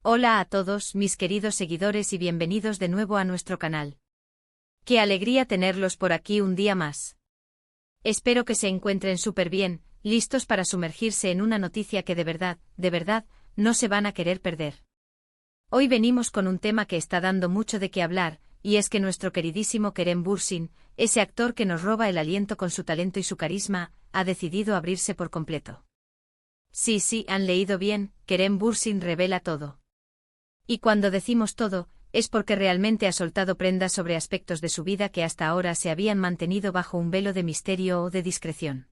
Hola a todos, mis queridos seguidores y bienvenidos de nuevo a nuestro canal. Qué alegría tenerlos por aquí un día más. Espero que se encuentren súper bien, listos para sumergirse en una noticia que de verdad, no se van a querer perder. Hoy venimos con un tema que está dando mucho de qué hablar, y es que nuestro queridísimo Kerem Bürsin, ese actor que nos roba el aliento con su talento y su carisma, ha decidido abrirse por completo. Sí, han leído bien, Kerem Bürsin revela todo. Y cuando decimos todo, es porque realmente ha soltado prendas sobre aspectos de su vida que hasta ahora se habían mantenido bajo un velo de misterio o de discreción.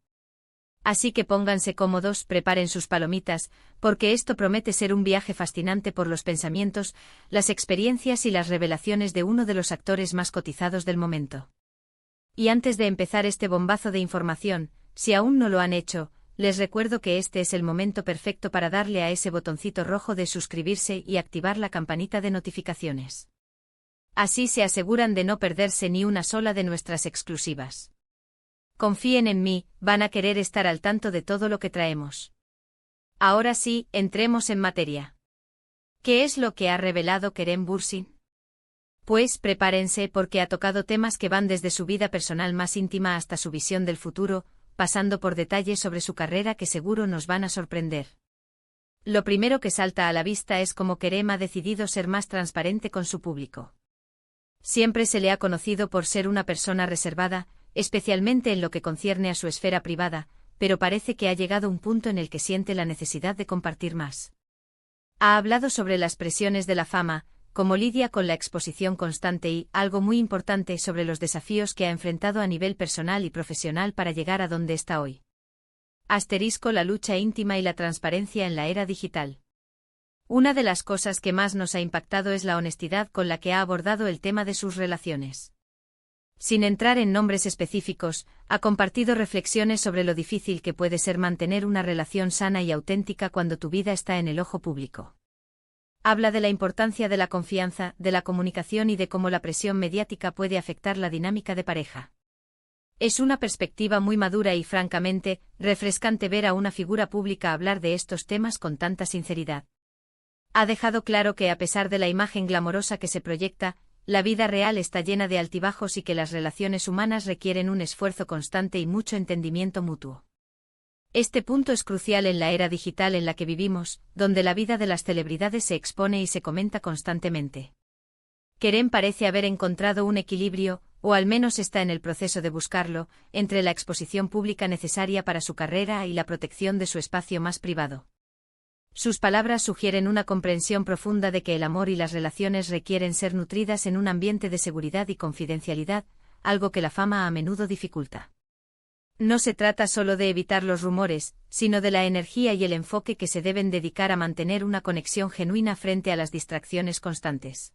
Así que pónganse cómodos, preparen sus palomitas, porque esto promete ser un viaje fascinante por los pensamientos, las experiencias y las revelaciones de uno de los actores más cotizados del momento. Y antes de empezar este bombazo de información, si aún no lo han hecho, les recuerdo que este es el momento perfecto para darle a ese botoncito rojo de suscribirse y activar la campanita de notificaciones. Así se aseguran de no perderse ni una sola de nuestras exclusivas. Confíen en mí, van a querer estar al tanto de todo lo que traemos. Ahora sí, entremos en materia. ¿Qué es lo que ha revelado Kerem Bürsin? Pues prepárense porque ha tocado temas que van desde su vida personal más íntima hasta su visión del futuro, pasando por detalles sobre su carrera que seguro nos van a sorprender. Lo primero que salta a la vista es cómo Kerem ha decidido ser más transparente con su público. Siempre se le ha conocido por ser una persona reservada, especialmente en lo que concierne a su esfera privada, pero parece que ha llegado un punto en el que siente la necesidad de compartir más. Ha hablado sobre las presiones de la fama, cómo lidia con la exposición constante y, algo muy importante, sobre los desafíos que ha enfrentado a nivel personal y profesional para llegar a donde está hoy. La lucha íntima y la transparencia en la era digital. Una de las cosas que más nos ha impactado es la honestidad con la que ha abordado el tema de sus relaciones. Sin entrar en nombres específicos, ha compartido reflexiones sobre lo difícil que puede ser mantener una relación sana y auténtica cuando tu vida está en el ojo público. Habla de la importancia de la confianza, de la comunicación y de cómo la presión mediática puede afectar la dinámica de pareja. Es una perspectiva muy madura y francamente, refrescante ver a una figura pública hablar de estos temas con tanta sinceridad. Ha dejado claro que a pesar de la imagen glamorosa que se proyecta, la vida real está llena de altibajos y que las relaciones humanas requieren un esfuerzo constante y mucho entendimiento mutuo. Este punto es crucial en la era digital en la que vivimos, donde la vida de las celebridades se expone y se comenta constantemente. Kerem parece haber encontrado un equilibrio, o al menos está en el proceso de buscarlo, entre la exposición pública necesaria para su carrera y la protección de su espacio más privado. Sus palabras sugieren una comprensión profunda de que el amor y las relaciones requieren ser nutridas en un ambiente de seguridad y confidencialidad, algo que la fama a menudo dificulta. No se trata solo de evitar los rumores, sino de la energía y el enfoque que se deben dedicar a mantener una conexión genuina frente a las distracciones constantes.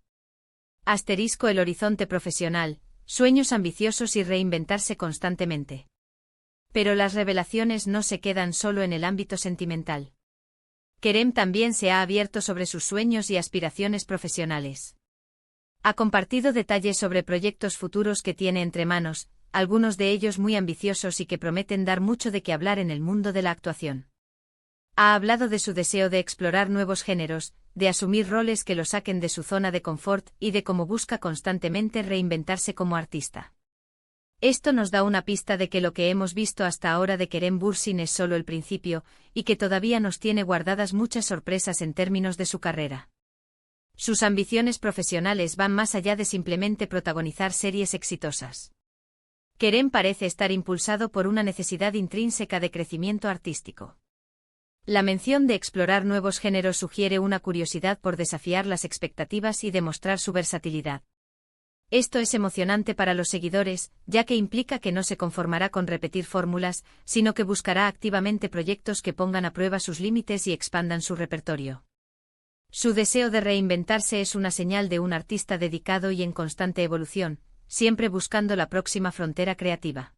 El horizonte profesional, sueños ambiciosos y reinventarse constantemente. Pero las revelaciones no se quedan solo en el ámbito sentimental. Kerem también se ha abierto sobre sus sueños y aspiraciones profesionales. Ha compartido detalles sobre proyectos futuros que tiene entre manos, algunos de ellos muy ambiciosos y que prometen dar mucho de qué hablar en el mundo de la actuación. Ha hablado de su deseo de explorar nuevos géneros, de asumir roles que lo saquen de su zona de confort y de cómo busca constantemente reinventarse como artista. Esto nos da una pista de que lo que hemos visto hasta ahora de Kerem Bürsin es solo el principio, y que todavía nos tiene guardadas muchas sorpresas en términos de su carrera. Sus ambiciones profesionales van más allá de simplemente protagonizar series exitosas. Kerem parece estar impulsado por una necesidad intrínseca de crecimiento artístico. La mención de explorar nuevos géneros sugiere una curiosidad por desafiar las expectativas y demostrar su versatilidad. Esto es emocionante para los seguidores, ya que implica que no se conformará con repetir fórmulas, sino que buscará activamente proyectos que pongan a prueba sus límites y expandan su repertorio. Su deseo de reinventarse es una señal de un artista dedicado y en constante evolución, siempre buscando la próxima frontera creativa.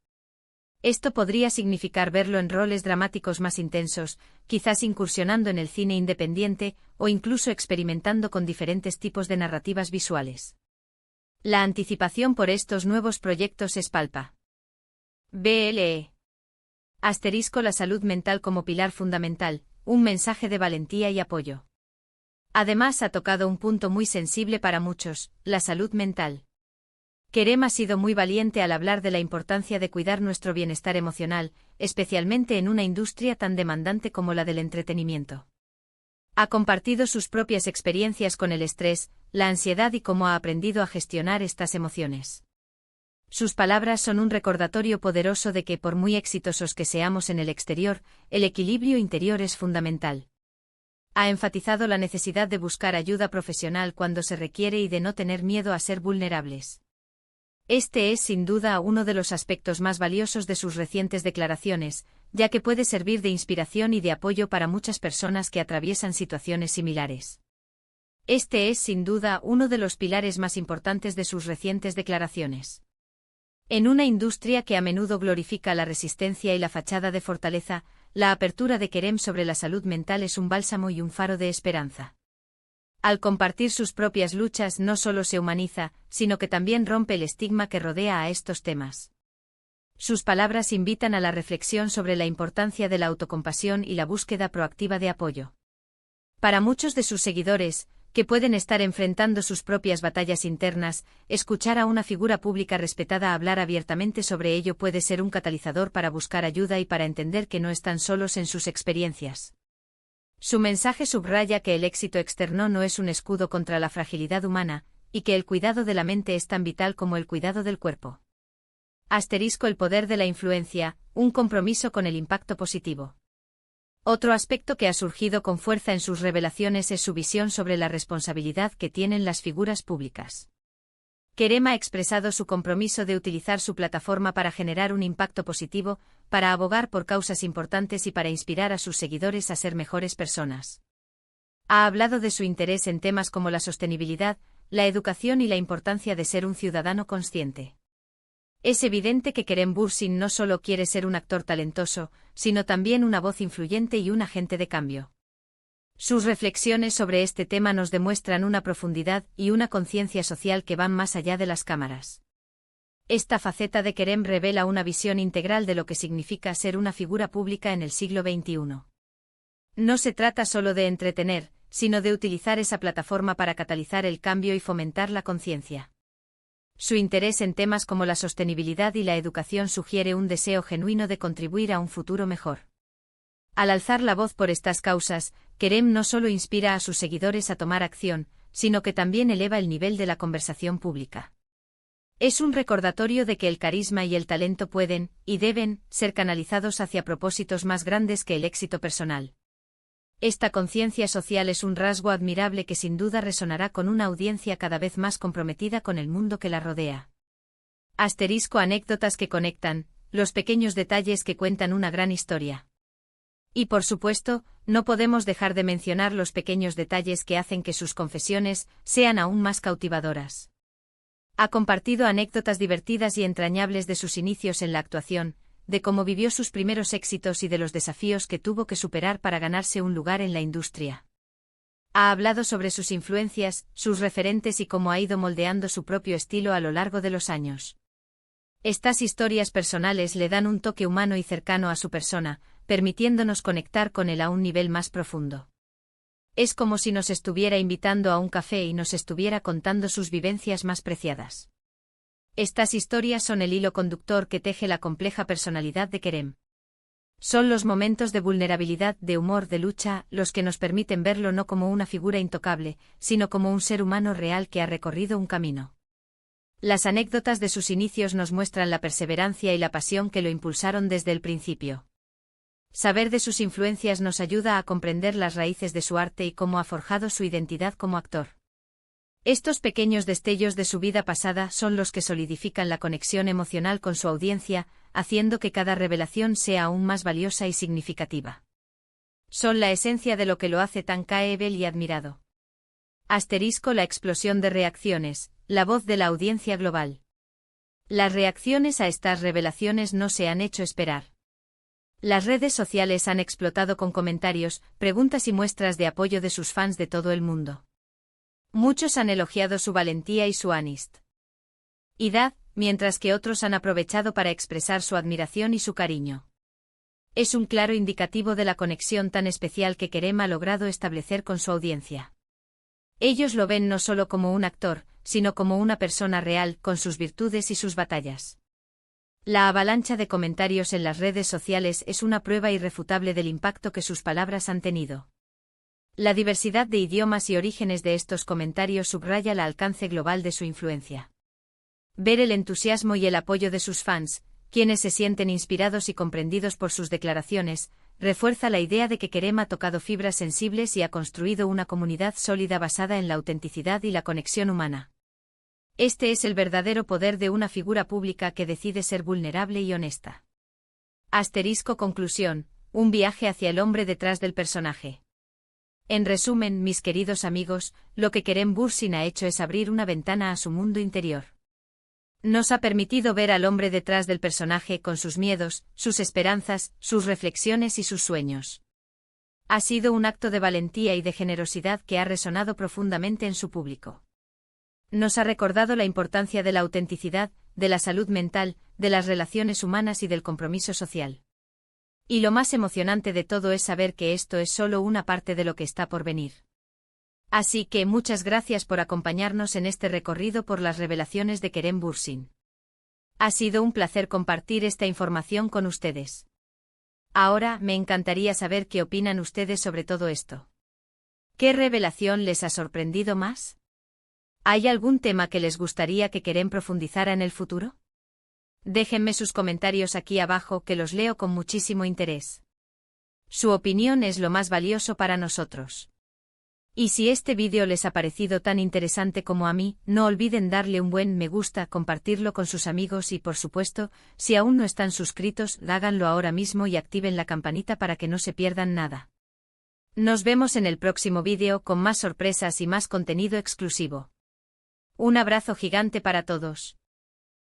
Esto podría significar verlo en roles dramáticos más intensos, quizás incursionando en el cine independiente, o incluso experimentando con diferentes tipos de narrativas visuales. La anticipación por estos nuevos proyectos es palpable. La salud mental como pilar fundamental, un mensaje de valentía y apoyo. Además ha tocado un punto muy sensible para muchos, la salud mental. Kerem ha sido muy valiente al hablar de la importancia de cuidar nuestro bienestar emocional, especialmente en una industria tan demandante como la del entretenimiento. Ha compartido sus propias experiencias con el estrés, la ansiedad y cómo ha aprendido a gestionar estas emociones. Sus palabras son un recordatorio poderoso de que por muy exitosos que seamos en el exterior, el equilibrio interior es fundamental. Ha enfatizado la necesidad de buscar ayuda profesional cuando se requiere y de no tener miedo a ser vulnerables. Este es sin duda uno de los aspectos más valiosos de sus recientes declaraciones, ya que puede servir de inspiración y de apoyo para muchas personas que atraviesan situaciones similares. Este es sin duda uno de los pilares más importantes de sus recientes declaraciones. En una industria que a menudo glorifica la resistencia y la fachada de fortaleza, la apertura de Kerem sobre la salud mental es un bálsamo y un faro de esperanza. Al compartir sus propias luchas no solo se humaniza, sino que también rompe el estigma que rodea a estos temas. Sus palabras invitan a la reflexión sobre la importancia de la autocompasión y la búsqueda proactiva de apoyo. Para muchos de sus seguidores, que pueden estar enfrentando sus propias batallas internas, escuchar a una figura pública respetada hablar abiertamente sobre ello puede ser un catalizador para buscar ayuda y para entender que no están solos en sus experiencias. Su mensaje subraya que el éxito externo no es un escudo contra la fragilidad humana, y que el cuidado de la mente es tan vital como el cuidado del cuerpo. El poder de la influencia, un compromiso con el impacto positivo. Otro aspecto que ha surgido con fuerza en sus revelaciones es su visión sobre la responsabilidad que tienen las figuras públicas. Kerem ha expresado su compromiso de utilizar su plataforma para generar un impacto positivo, para abogar por causas importantes y para inspirar a sus seguidores a ser mejores personas. Ha hablado de su interés en temas como la sostenibilidad, la educación y la importancia de ser un ciudadano consciente. Es evidente que Kerem Bürsin no solo quiere ser un actor talentoso, sino también una voz influyente y un agente de cambio. Sus reflexiones sobre este tema nos demuestran una profundidad y una conciencia social que van más allá de las cámaras. Esta faceta de Kerem revela una visión integral de lo que significa ser una figura pública en el siglo XXI. No se trata solo de entretener, sino de utilizar esa plataforma para catalizar el cambio y fomentar la conciencia. Su interés en temas como la sostenibilidad y la educación sugiere un deseo genuino de contribuir a un futuro mejor. Al alzar la voz por estas causas, Kerem no solo inspira a sus seguidores a tomar acción, sino que también eleva el nivel de la conversación pública. Es un recordatorio de que el carisma y el talento pueden, y deben, ser canalizados hacia propósitos más grandes que el éxito personal. Esta conciencia social es un rasgo admirable que sin duda resonará con una audiencia cada vez más comprometida con el mundo que la rodea. Anécdotas que conectan, los pequeños detalles que cuentan una gran historia. Y por supuesto, no podemos dejar de mencionar los pequeños detalles que hacen que sus confesiones sean aún más cautivadoras. Ha compartido anécdotas divertidas y entrañables de sus inicios en la actuación, de cómo vivió sus primeros éxitos y de los desafíos que tuvo que superar para ganarse un lugar en la industria. Ha hablado sobre sus influencias, sus referentes y cómo ha ido moldeando su propio estilo a lo largo de los años. Estas historias personales le dan un toque humano y cercano a su persona, permitiéndonos conectar con él a un nivel más profundo. Es como si nos estuviera invitando a un café y nos estuviera contando sus vivencias más preciadas. Estas historias son el hilo conductor que teje la compleja personalidad de Kerem. Son los momentos de vulnerabilidad, de humor, de lucha, los que nos permiten verlo no como una figura intocable, sino como un ser humano real que ha recorrido un camino. Las anécdotas de sus inicios nos muestran la perseverancia y la pasión que lo impulsaron desde el principio. Saber de sus influencias nos ayuda a comprender las raíces de su arte y cómo ha forjado su identidad como actor. Estos pequeños destellos de su vida pasada son los que solidifican la conexión emocional con su audiencia, haciendo que cada revelación sea aún más valiosa y significativa. Son la esencia de lo que lo hace tan creíble y admirado. La explosión de reacciones, la voz de la audiencia global. Las reacciones a estas revelaciones no se han hecho esperar. Las redes sociales han explotado con comentarios, preguntas y muestras de apoyo de sus fans de todo el mundo. Muchos han elogiado su valentía y su honestidad, mientras que otros han aprovechado para expresar su admiración y su cariño. Es un claro indicativo de la conexión tan especial que Kerem ha logrado establecer con su audiencia. Ellos lo ven no solo como un actor, sino como una persona real, con sus virtudes y sus batallas. La avalancha de comentarios en las redes sociales es una prueba irrefutable del impacto que sus palabras han tenido. La diversidad de idiomas y orígenes de estos comentarios subraya el alcance global de su influencia. Ver el entusiasmo y el apoyo de sus fans, quienes se sienten inspirados y comprendidos por sus declaraciones, refuerza la idea de que Kerem ha tocado fibras sensibles y ha construido una comunidad sólida basada en la autenticidad y la conexión humana. Este es el verdadero poder de una figura pública que decide ser vulnerable y honesta. Conclusión: un viaje hacia el hombre detrás del personaje. En resumen, mis queridos amigos, lo que Kerem Bürsin ha hecho es abrir una ventana a su mundo interior. Nos ha permitido ver al hombre detrás del personaje con sus miedos, sus esperanzas, sus reflexiones y sus sueños. Ha sido un acto de valentía y de generosidad que ha resonado profundamente en su público. Nos ha recordado la importancia de la autenticidad, de la salud mental, de las relaciones humanas y del compromiso social. Y lo más emocionante de todo es saber que esto es solo una parte de lo que está por venir. Así que muchas gracias por acompañarnos en este recorrido por las revelaciones de Kerem Bürsin. Ha sido un placer compartir esta información con ustedes. Ahora, me encantaría saber qué opinan ustedes sobre todo esto. ¿Qué revelación les ha sorprendido más? ¿Hay algún tema que les gustaría que Kerem profundizara en el futuro? Déjenme sus comentarios aquí abajo que los leo con muchísimo interés. Su opinión es lo más valioso para nosotros. Y si este vídeo les ha parecido tan interesante como a mí, no olviden darle un buen me gusta, compartirlo con sus amigos y por supuesto, si aún no están suscritos, háganlo ahora mismo y activen la campanita para que no se pierdan nada. Nos vemos en el próximo vídeo con más sorpresas y más contenido exclusivo. Un abrazo gigante para todos.